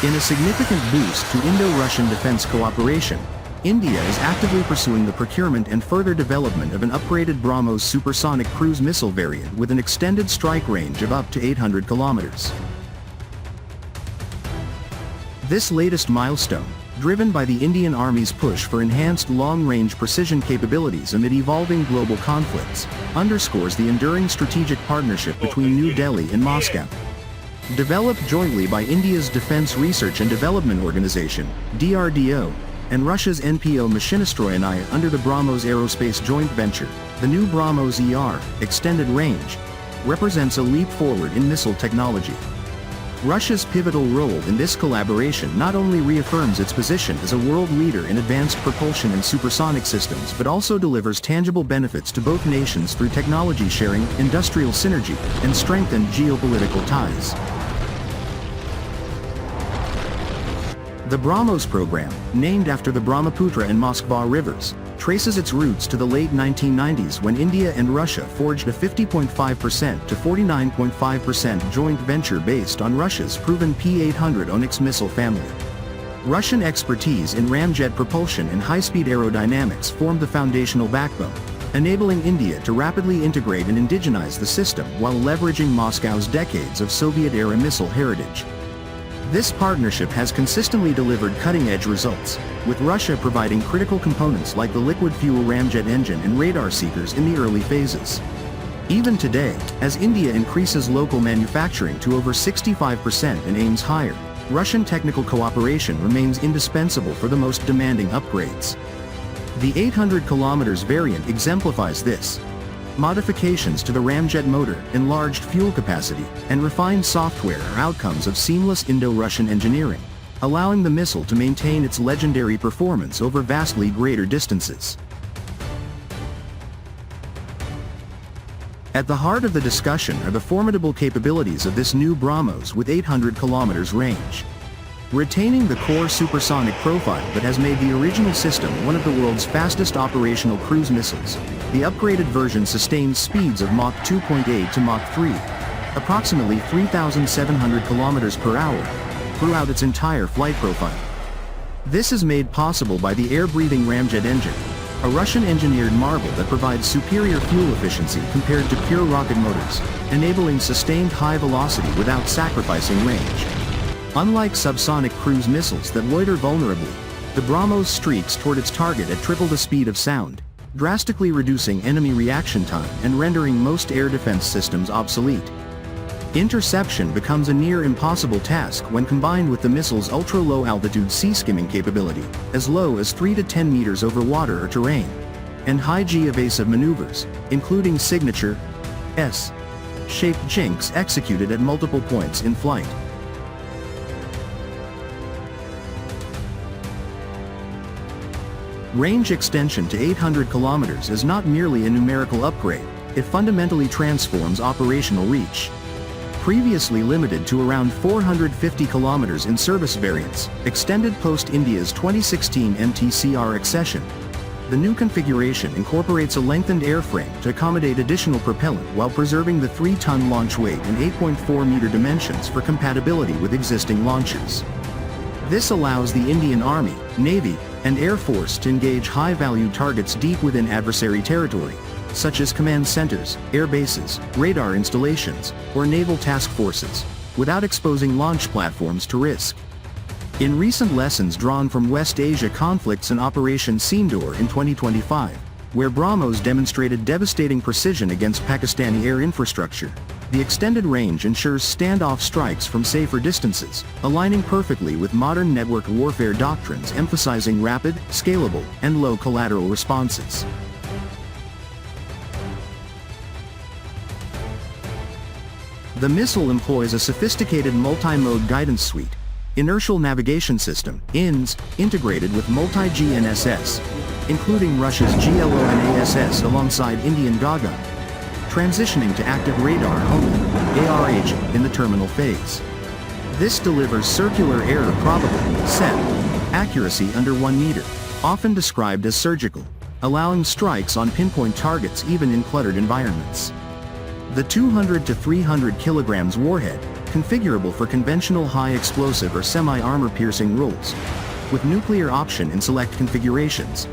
In a significant boost to Indo-Russian defense cooperation, India is actively pursuing the procurement and further development of an upgraded BrahMos supersonic cruise missile variant with an extended strike range of up to 800 kilometers. This latest milestone, driven by the Indian Army's push for enhanced long-range precision capabilities amid evolving global conflicts, underscores the enduring strategic partnership between New Delhi and Moscow. Developed jointly by India's Defense Research and Development Organization, DRDO, and Russia's NPO Mashinostroyennaya under the BrahMos Aerospace joint venture, the new BrahMos ER, extended range, represents a leap forward in missile technology. Russia's pivotal role in this collaboration not only reaffirms its position as a world leader in advanced propulsion and supersonic systems but also delivers tangible benefits to both nations through technology sharing, industrial synergy, and strengthened geopolitical ties. The BrahMos program, named after the Brahmaputra and Moskva rivers, traces its roots to the late 1990s when India and Russia forged a 50.5% to 49.5% joint venture based on Russia's proven P-800 Onyx missile family. Russian expertise in ramjet propulsion and high-speed aerodynamics formed the foundational backbone, enabling India to rapidly integrate and indigenize the system while leveraging Moscow's decades of Soviet-era missile heritage. This partnership has consistently delivered cutting-edge results, with Russia providing critical components like the liquid-fuel ramjet engine and radar seekers in the early phases. Even today, as India increases local manufacturing to over 65% and aims higher, Russian technical cooperation remains indispensable for the most demanding upgrades. The 800 km variant exemplifies this. Modifications to the ramjet motor, enlarged fuel capacity, and refined software are outcomes of seamless Indo-Russian engineering, allowing the missile to maintain its legendary performance over vastly greater distances. At the heart of the discussion are the formidable capabilities of this new BrahMos with 800 km range. Retaining the core supersonic profile that has made the original system one of the world's fastest operational cruise missiles, the upgraded version sustains speeds of Mach 2.8 to Mach 3, approximately 3,700 km per hour, throughout its entire flight profile. This is made possible by the air-breathing ramjet engine, a Russian-engineered marvel that provides superior fuel efficiency compared to pure rocket motors, enabling sustained high velocity without sacrificing range. Unlike subsonic cruise missiles that loiter vulnerably, the BrahMos streaks toward its target at triple the speed of sound, drastically reducing enemy reaction time and rendering most air defense systems obsolete. Interception becomes a near impossible task when combined with the missile's ultra-low altitude sea-skimming capability, as low as 3 to 10 meters over water or terrain, and high-G evasive maneuvers, including signature S-shaped jinks executed at multiple points in flight. Range extension to 800 km is not merely a numerical upgrade, it fundamentally transforms operational reach. Previously limited to around 450 km in service variants, extended post-India's 2016 MTCR accession, the new configuration incorporates a lengthened airframe to accommodate additional propellant while preserving the 3-ton launch weight and 8.4-meter dimensions for compatibility with existing launchers. This allows the Indian Army, Navy, and Air Force to engage high-value targets deep within adversary territory, such as command centers, air bases, radar installations, or naval task forces, without exposing launch platforms to risk. In recent lessons drawn from West Asia conflicts and Operation Sindoor in 2025, where BrahMos demonstrated devastating precision against Pakistani air infrastructure, the extended range ensures standoff strikes from safer distances, aligning perfectly with modern network warfare doctrines emphasizing rapid, scalable, and low collateral responses. The missile employs a sophisticated multi-mode guidance suite, inertial navigation system, INS, integrated with multi-GNSS, including Russia's GLONASS alongside Indian Gaga, transitioning to active radar only, ARH, in the terminal phase. This delivers circular error probable, set, accuracy under 1 meter, often described as surgical, allowing strikes on pinpoint targets even in cluttered environments. The 200 to 300 kilograms warhead, configurable for conventional high-explosive or semi-armor-piercing roles, with nuclear option in select configurations.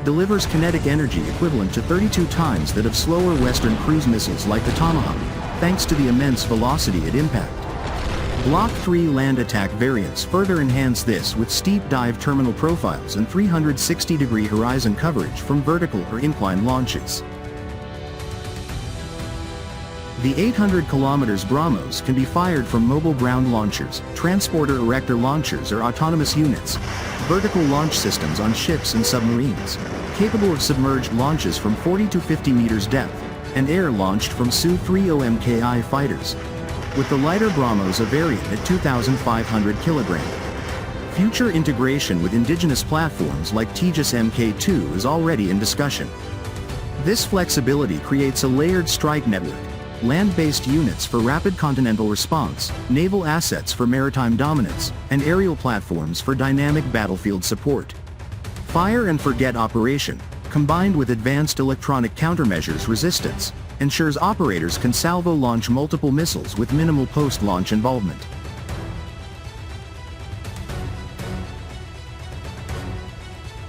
Delivers kinetic energy equivalent to 32 times that of slower Western cruise missiles like the Tomahawk, thanks to the immense velocity at impact. Block 3 land attack variants further enhance this with steep dive terminal profiles and 360-degree horizon coverage from vertical or incline launches. The 800 km BrahMos can be fired from mobile ground launchers, transporter erector launchers or autonomous units, vertical launch systems on ships and submarines, capable of submerged launches from 40 to 50 meters depth, and air-launched from Su-30 Mki fighters, with the lighter BrahMos a variant at 2,500 kg. Future integration with indigenous platforms like Tejas Mk2 is already in discussion. This flexibility creates a layered strike network, land-based units for rapid continental response, naval assets for maritime dominance, and aerial platforms for dynamic battlefield support. Fire and forget operation, combined with advanced electronic countermeasures resistance, ensures operators can salvo launch multiple missiles with minimal post-launch involvement.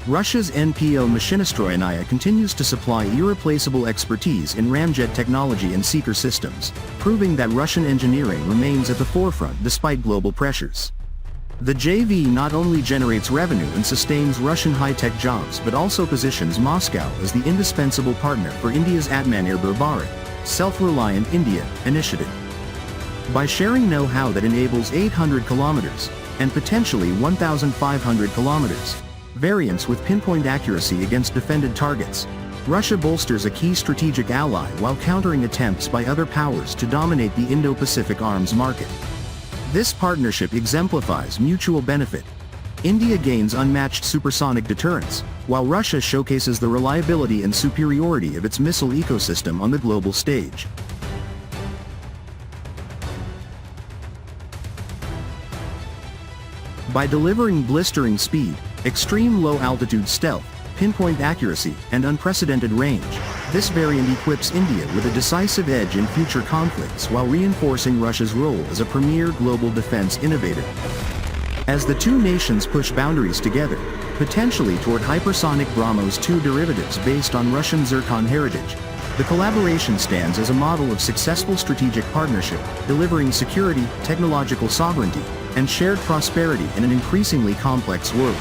Russia's NPO Mashinostroyennaya continues to supply irreplaceable expertise in ramjet technology and seeker systems, proving that Russian engineering remains at the forefront despite global pressures. The JV not only generates revenue and sustains Russian high-tech jobs but also positions Moscow as the indispensable partner for India's Atmanirbhar Bharat, Self-Reliant India, initiative. By sharing know-how that enables 800 kilometers, and potentially 1,500 kilometers, variants with pinpoint accuracy against defended targets, Russia bolsters a key strategic ally while countering attempts by other powers to dominate the Indo-Pacific arms market. This partnership exemplifies mutual benefit. India gains unmatched supersonic deterrence, while Russia showcases the reliability and superiority of its missile ecosystem on the global stage. By delivering blistering speed, extreme low-altitude stealth, pinpoint accuracy, and unprecedented range, this variant equips India with a decisive edge in future conflicts while reinforcing Russia's role as a premier global defense innovator. As the two nations push boundaries together, potentially toward hypersonic BrahMos 2 derivatives based on Russian Zircon heritage, the collaboration stands as a model of successful strategic partnership, delivering security, technological sovereignty, and shared prosperity in an increasingly complex world.